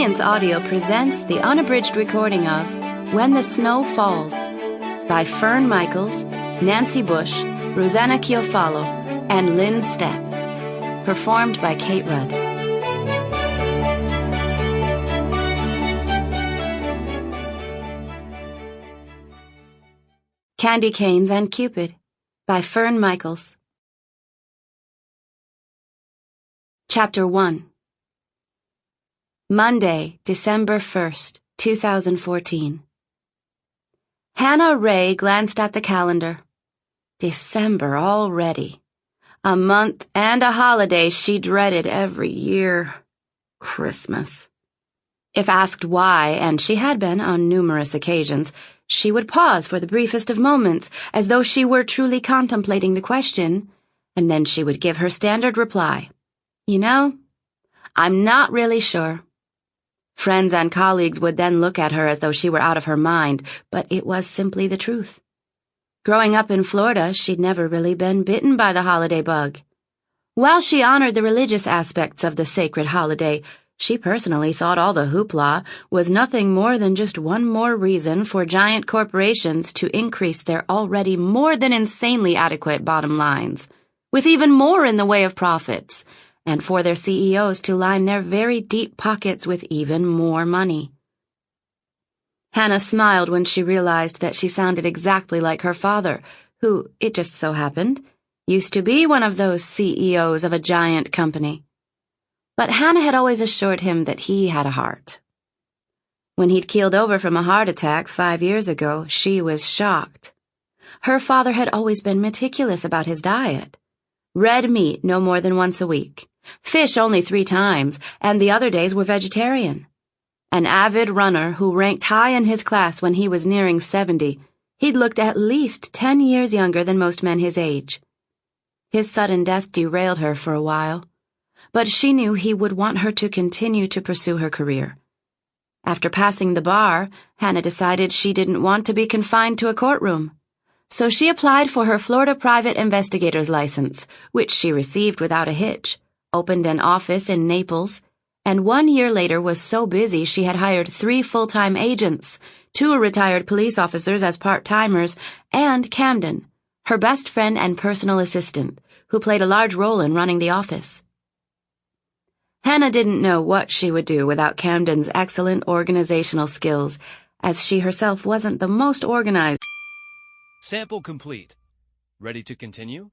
Brilliance Audio presents the unabridged recording of When the Snow Falls by Fern Michaels, Nancy Bush, Rosanna Chiofalo, and Lin Stepp. Performed by Kate Rudd. Canes and Cupid by Fern Michaels. Chapter 1. Monday, December 1st, 2014. Hannah Ray glanced at the calendar. December already. A month and a holiday she dreaded every year. Christmas. If asked why, and she had been on numerous occasions, she would pause for the briefest of moments, as though she were truly contemplating the question, and then she would give her standard reply. You know, I'm not really sure. Friends and colleagues would then look at her as though she were out of her mind, but it was simply the truth. Growing up in Florida, she'd never really been bitten by the holiday bug. While she honored the religious aspects of the sacred holiday, she personally thought all the hoopla was nothing more than just one more reason for giant corporations to increase their already more than insanely adequate bottom lines, with even more in the way of profits, and for their CEOs to line their very deep pockets with even more money. Hannah smiled when she realized that she sounded exactly like her father, who, it just so happened, used to be one of those CEOs of a giant company. But Hannah had always assured him that he had a heart. When he'd keeled over from a heart attack 5 years ago, she was shocked. Her father had always been meticulous about his diet. Red meat no more than once a week. Fish only 3 times, and the other days were vegetarian. An avid runner who ranked high in his class when he was nearing 70, he'd looked at least 10 years younger than most men his age. His sudden death derailed her for a while, but she knew he would want her to continue to pursue her career. After passing the bar, Hannah decided she didn't want to be confined to a courtroom. So she applied for her Florida private investigator's license, which she received without a hitch, opened an office in Naples, and 1 year later was so busy she had hired 3 full-time agents, 2 retired police officers as part-timers, and Camden, her best friend and personal assistant, who played a large role in running the office. Hannah didn't know what she would do without Camden's excellent organizational skills, as she herself wasn't the most organized. Sample complete. Ready to continue?